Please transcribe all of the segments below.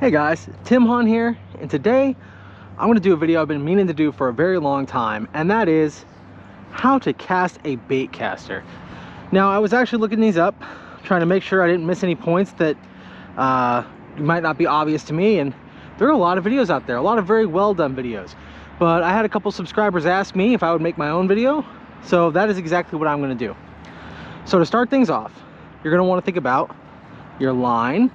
Hey guys, Tim Hahn here, and today I'm going to do a video I've been meaning to do for a very long time, and that is how to cast a bait caster. Now, I was actually looking these up, trying to make sure I didn't miss any points that might not be obvious to me, and there are a lot of videos out there, a lot of very well done videos. But I had a couple subscribers ask me if I would make my own video, so that is exactly what I'm going to do. So to start things off, you're going to want to think about your line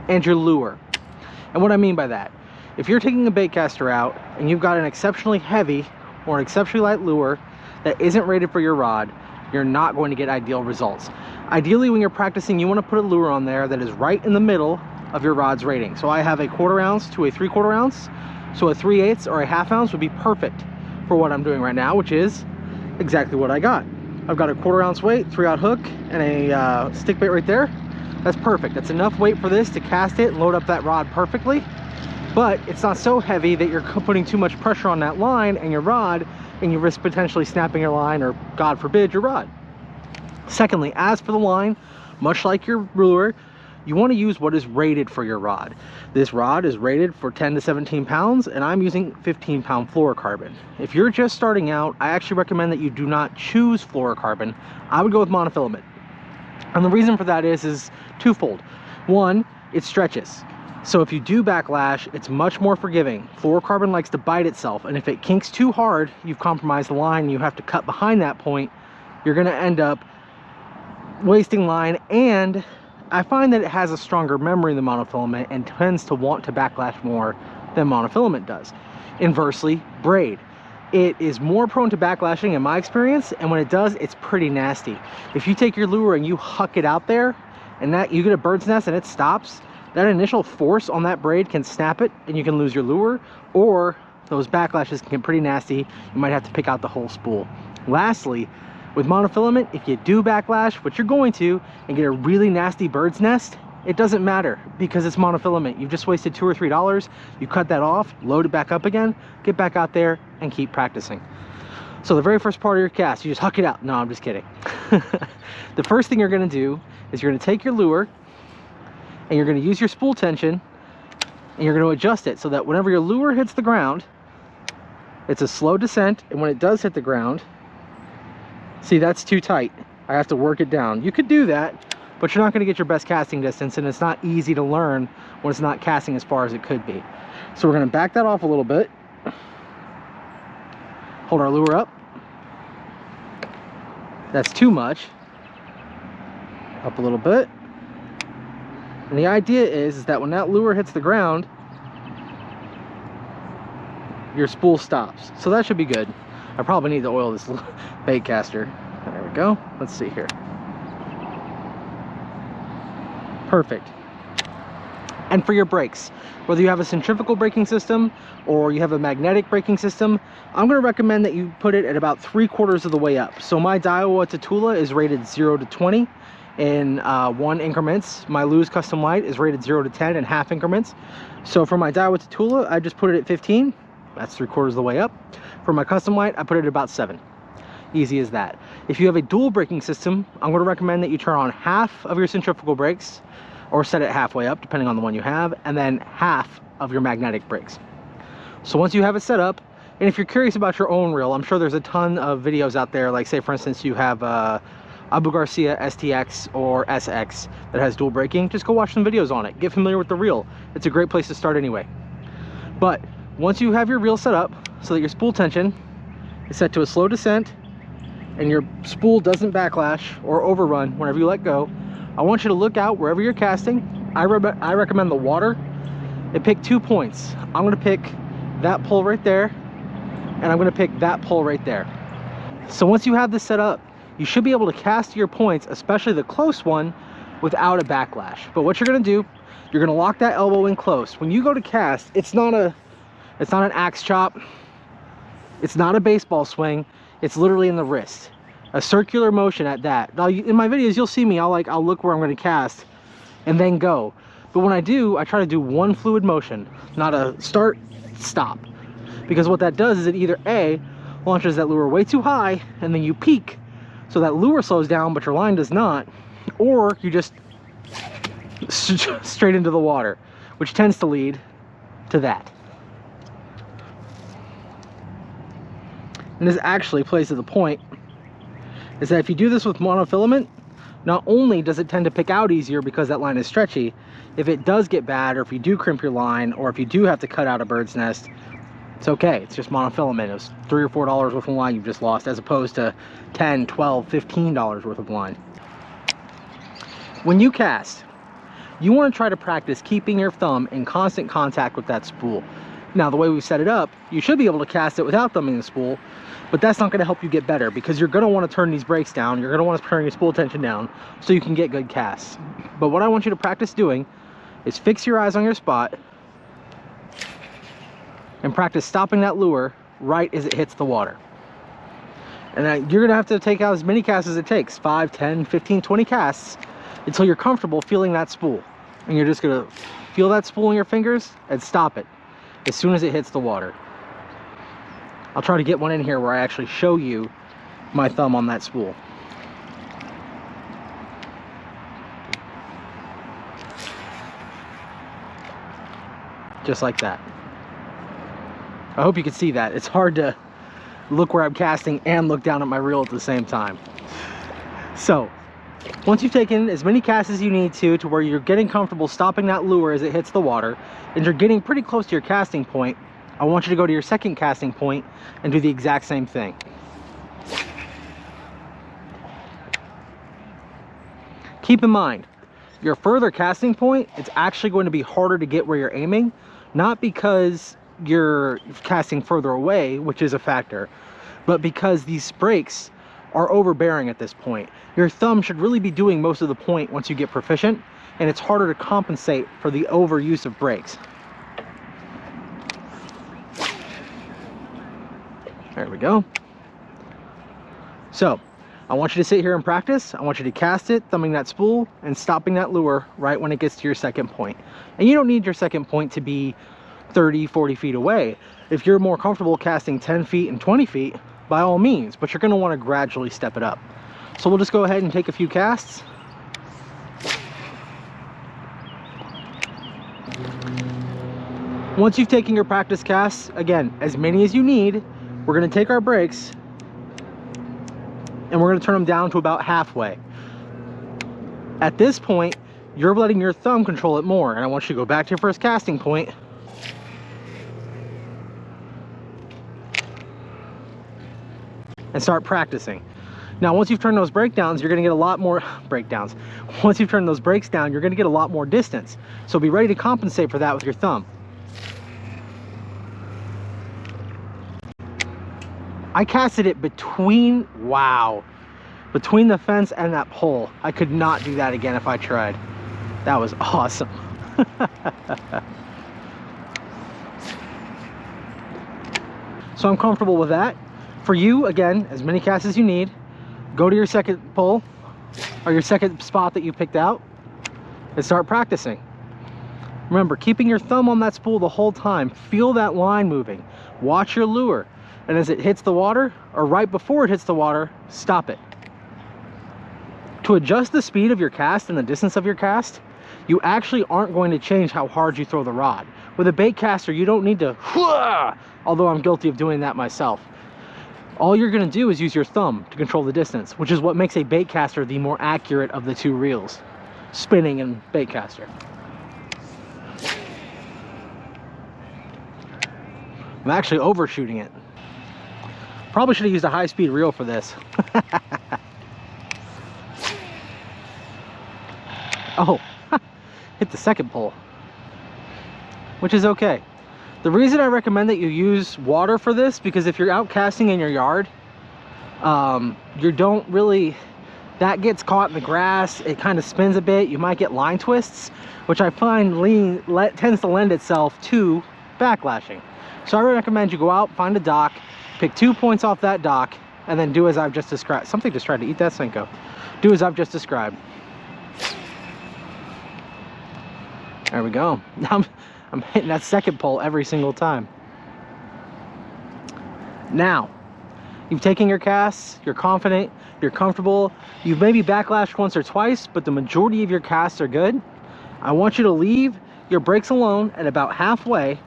and your lure. And what I mean by that, if you're taking a bait caster out and you've got an exceptionally heavy or an exceptionally light lure that isn't rated for your rod, you're not going to get ideal results. Ideally, when you're practicing, you want to put a lure on there that is right in the middle of your rod's rating. So I have a 1/4 ounce to a 3/4 ounce, so a 3/8 or a 1/2 ounce would be perfect for what I'm doing right now, which is exactly what I got. I've got a 1/4 ounce weight, 3/0 hook, and a stick bait right there. That's perfect. That's enough weight for this to cast it and load up that rod perfectly, but it's not so heavy that you're putting too much pressure on that line and your rod, and you risk potentially snapping your line or, God forbid, your rod. Secondly, as for the line, much like your lure, you want to use what is rated for your rod. This rod is rated for 10 to 17 pounds, and I'm using 15-pound fluorocarbon. If you're just starting out, I actually recommend that you do not choose fluorocarbon. I would go with monofilament. And the reason for that is twofold. One, it stretches. So if you do backlash, it's much more forgiving. Fluorocarbon likes to bite itself, and if it kinks too hard, you've compromised the line, you have to cut behind that point, you're gonna end up wasting line, and I find that it has a stronger memory than monofilament and tends to want to backlash more than monofilament does. Inversely, braid. It is more prone to backlashing in my experience, and when it does, it's pretty nasty. If you take your lure and you huck it out there and that you get a bird's nest and it stops, that initial force on that braid can snap it and you can lose your lure, or those backlashes can get pretty nasty. You might have to pick out the whole spool. Lastly, with monofilament, if you do backlash, which you're going to, and get a really nasty bird's nest, it doesn't matter because it's monofilament. You've just wasted $2 or $3. You cut that off, load it back up again, get back out there and keep practicing. So the very first part of your cast, you just huck it out. No, I'm just kidding. The first thing you're gonna do is you're gonna take your lure and you're gonna use your spool tension and you're gonna adjust it so that whenever your lure hits the ground, it's a slow descent, and when it does hit the ground, see, that's too tight. I have to work it down. You could do that, but you're not gonna get your best casting distance, and it's not easy to learn when it's not casting as far as it could be. So we're gonna back that off a little bit. Hold our lure up. That's too much. Up a little bit. And the idea is that when that lure hits the ground, your spool stops. So that should be good. I probably need to oil this bait caster. There we go. Let's see here. Perfect. And for your brakes, whether you have a centrifugal braking system or you have a magnetic braking system, I'm going to recommend that you put it at about 3/4 of the way up. So my Daiwa Tatula is rated 0 to 20 in 1 increments. My Lew's Custom Light is rated 0 to 10 in 1/2 increments. So for my Daiwa Tatula, I just put it at 15. That's 3/4 of the way up. For my Custom Light, I put it at about 7. Easy as that. If you have a dual braking system, I'm going to recommend that you turn on half of your centrifugal brakes, or set it halfway up depending on the one you have, and then half of your magnetic brakes. So once you have it set up, and if you're curious about your own reel, I'm sure there's a ton of videos out there, like say for instance you have Abu Garcia STX or SX that has dual braking, just go watch some videos on it, get familiar with the reel. It's a great place to start anyway. But once you have your reel set up so that your spool tension is set to a slow descent and your spool doesn't backlash or overrun whenever you let go, I want you to look out wherever you're casting. I recommend the water, and pick 2 points. I'm going to pick that pole right there, and I'm going to pick that pole right there. So once you have this set up, you should be able to cast your points, especially the close one, without a backlash. But what you're going to do, you're going to lock that elbow in close. When you go to cast, it's not an axe chop, it's not a baseball swing, it's literally in the wrist. A circular motion at that. Now, in my videos, you'll see me, I'll look where I'm going to cast and then go. But when I do, I try to do one fluid motion, not a start, stop. Because what that does is it either A, launches that lure way too high and then you peak, so that lure slows down but your line does not, or you just straight into the water, which tends to lead to that. And this actually plays to the point, is that if you do this with monofilament, not only does it tend to pick out easier because that line is stretchy, if it does get bad, or if you do crimp your line, or if you do have to cut out a bird's nest, it's okay. It's just monofilament. It was $3 or $4 worth of line you've just lost, as opposed to $10, $12, $15 worth of line. When you cast, you want to try to practice keeping your thumb in constant contact with that spool. Now, the way we've set it up, you should be able to cast it without thumbing the spool, but that's not going to help you get better, because you're going to want to turn these brakes down. You're going to want to turn your spool tension down so you can get good casts. But what I want you to practice doing is fix your eyes on your spot and practice stopping that lure right as it hits the water. And you're going to have to take out as many casts as it takes, 5, 10, 15, 20 casts, until you're comfortable feeling that spool. And you're just going to feel that spool in your fingers and stop it as soon as it hits the water. I'll try to get one in here where I actually show you my thumb on that spool. Just like that. I hope you can see that. It's hard to look where I'm casting and look down at my reel at the same time. So, once you've taken as many casts as you need to where you're getting comfortable stopping that lure as it hits the water, and you're getting pretty close to your casting point, I want you to go to your second casting point and do the exact same thing. Keep in mind, your further casting point, it's actually going to be harder to get where you're aiming, not because you're casting further away, which is a factor, but because these brakes are overbearing at this point. Your thumb should really be doing most of the point once you get proficient, and it's harder to compensate for the overuse of brakes. There we go. So, I want you to sit here and practice. I want you to cast it, thumbing that spool, and stopping that lure right when it gets to your second point. And you don't need your second point to be 30, 40 feet away. If you're more comfortable casting 10 feet and 20 feet, by all means, but you're going to want to gradually step it up. So we'll just go ahead and take a few casts. Once you've taken your practice casts, again, as many as you need, we're going to take our brakes and we're going to turn them down to about halfway. At this point, you're letting your thumb control it more, and I want you to go back to your first casting point and start practicing. Now, once you've turned those breakdowns, you're going to get a lot more breakdowns. Once you've turned those brakes down, you're going to get a lot more distance. So be ready to compensate for that with your thumb. I casted it between, wow, between the fence and that pole. I could not do that again if I tried. That was awesome. So I'm comfortable with that. For you, again, as many casts as you need, go to your second pole or your second spot that you picked out and start practicing. Remember, keeping your thumb on that spool the whole time. Feel that line moving. Watch your lure. And as it hits the water, or right before it hits the water, stop it. To adjust the speed of your cast and the distance of your cast, you actually aren't going to change how hard you throw the rod. With a baitcaster, you don't need to, although I'm guilty of doing that myself. All you're going to do is use your thumb to control the distance, which is what makes a baitcaster the more accurate of the two reels, spinning and baitcaster. I'm actually overshooting it. Probably should have used a high-speed reel for this. Oh, hit the second pole, which is okay. The reason I recommend that you use water for this, because if you're out casting in your yard, you don't really, that gets caught in the grass, it kind of spins a bit, you might get line twists, which I find tends to lend itself to backlashing. So I recommend you go out, find a dock, pick 2 points off that dock, and then do as I've just described. Something just tried to eat that Senko. Do as I've just described. There we go. I'm hitting that second pole every single time. Now, you've taken your casts, you're confident, you're comfortable, you've maybe backlashed once or twice, but the majority of your casts are good. I want you to leave your brakes alone at about halfway,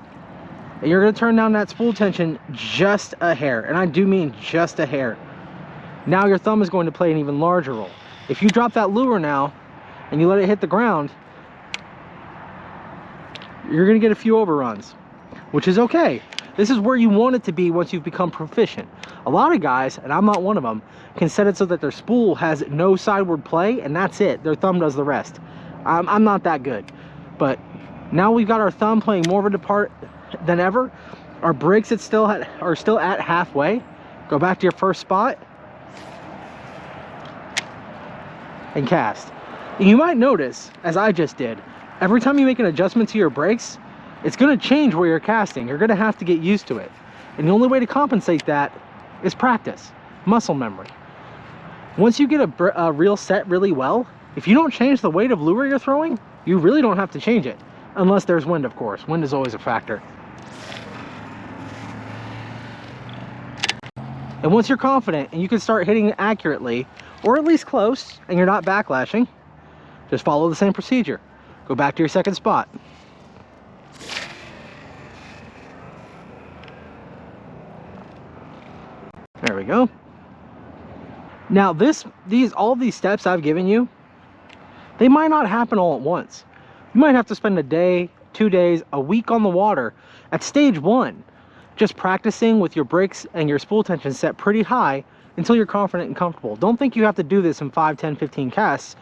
and you're going to turn down that spool tension just a hair, and I do mean just a hair. Now your thumb is going to play an even larger role. If you drop that lure now and you let it hit the ground, you're going to get a few overruns, which is okay. This is where you want it to be once you've become proficient. A lot of guys, and I'm not one of them, can set it so that their spool has no sideward play, and that's it. Their thumb does the rest. I'm not that good. But now we've got our thumb playing more of a part than ever. Our brakes are still at halfway. Go back to your first spot and cast. And you might notice, as I just did, every time you make an adjustment to your brakes, it's going to change where you're casting. You're going to have to get used to it. And the only way to compensate that is practice, muscle memory. Once you get a reel set really well, if you don't change the weight of lure you're throwing, you really don't have to change it. Unless there's wind, of course. Wind is always a factor. And once you're confident and you can start hitting it accurately, or at least close, and you're not backlashing, just follow the same procedure. Go back to your second spot. There we go. Now all these steps I've given you, they might not happen all at once. You might have to spend a day, 2 days, a week on the water at stage 1, just practicing with your brakes and your spool tension set pretty high until you're confident and comfortable. Don't think you have to do this in 5, 10, 15 casts.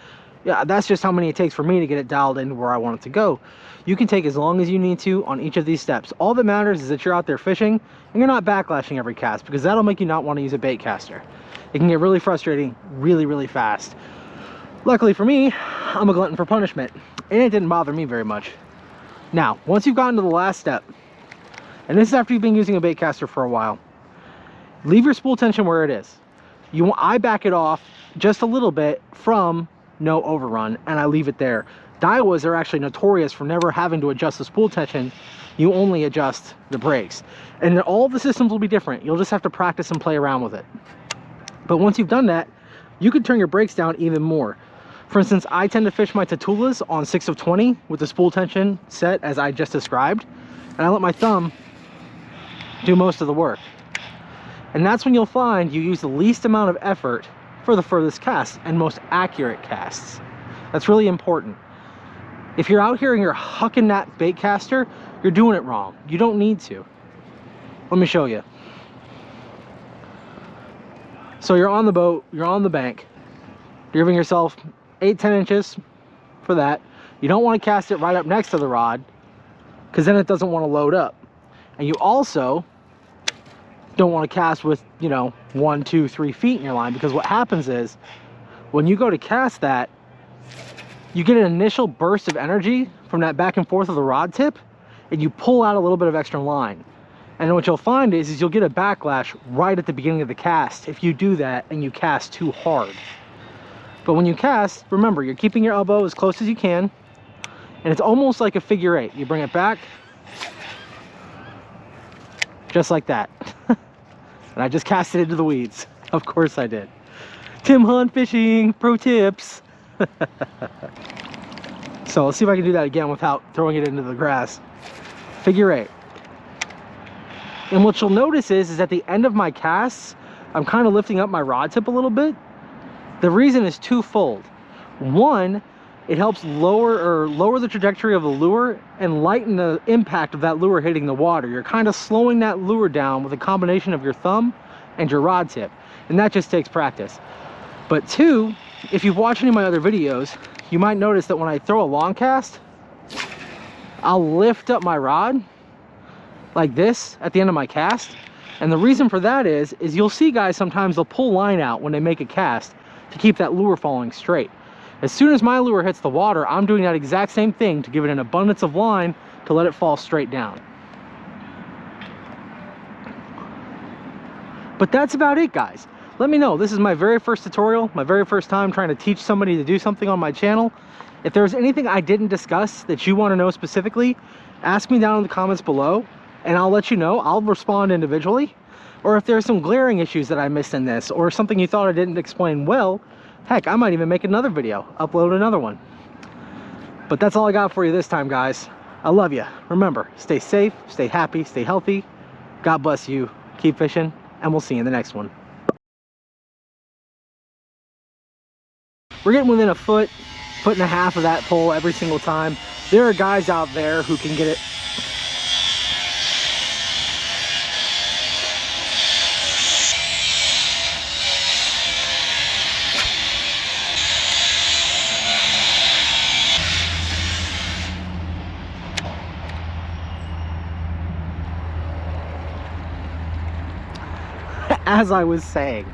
Yeah, that's just how many it takes for me to get it dialed in where I want it to go. You can take as long as you need to on each of these steps. All that matters is that you're out there fishing and you're not backlashing every cast, because that'll make you not want to use a bait caster. It can get really frustrating really, really fast. Luckily for me, I'm a glutton for punishment, and it didn't bother me very much. Now, once you've gotten to the last step, and this is after you've been using a bait caster for a while, leave your spool tension where it is. I back it off just a little bit from no overrun, and I leave it there. Daiwas are actually notorious for never having to adjust the spool tension. You only adjust the brakes. And all the systems will be different. You'll just have to practice and play around with it. But once you've done that, you can turn your brakes down even more. For instance, I tend to fish my Tatulas on 6 of 20 with the spool tension set as I just described, and I let my thumb do most of the work. And that's when you'll find you use the least amount of effort for the furthest casts and most accurate casts. That's really important. If you're out here and you're hucking that bait caster, you're doing it wrong. You don't need to. Let me show you. So you're on the boat, you're on the bank, you're giving yourself 8-10 inches for that. You don't want to cast it right up next to the rod, because then it doesn't want to load up. And you also don't want to cast with, 1, 2, 3 feet in your line, because what happens is when you go to cast that, you get an initial burst of energy from that back and forth of the rod tip, and you pull out a little bit of extra line. And what you'll find is you'll get a backlash right at the beginning of the cast if you do that and you cast too hard. But when you cast, remember, you're keeping your elbow as close as you can, and it's almost like a figure 8. You bring it back, just like that. And I just cast it into the weeds. Of course I did. Tim Hunt Fishing Pro Tips. So let's see if I can do that again without throwing it into the grass. Figure 8. And what you'll notice is at the end of my casts, I'm kind of lifting up my rod tip a little bit. The reason is twofold. One, it helps lower the trajectory of the lure and lighten the impact of that lure hitting the water. You're kind of slowing that lure down with a combination of your thumb and your rod tip, and that just takes practice. But two, if you've watched any of my other videos, you might notice that when I throw a long cast, I'll lift up my rod like this at the end of my cast. And the reason for that is you'll see guys sometimes they'll pull line out when they make a cast to keep that lure falling straight. As soon as my lure hits the water, I'm doing that exact same thing to give it an abundance of line to let it fall straight down. But that's about it, guys. Let me know. This is my very first tutorial, my very first time trying to teach somebody to do something on my channel. If there's anything I didn't discuss that you want to know specifically, ask me down in the comments below, and I'll let you know. I'll respond individually. Or if there's some glaring issues that I missed in this, or something you thought I didn't explain well, heck, I might even make another video, upload another one. But that's all I got for you this time, guys. I love you. Remember, stay safe, stay happy, stay healthy. God bless you. Keep fishing, and we'll see you in the next one. We're getting within a foot and a half of that pole every single time. There are guys out there who can get it as I was saying.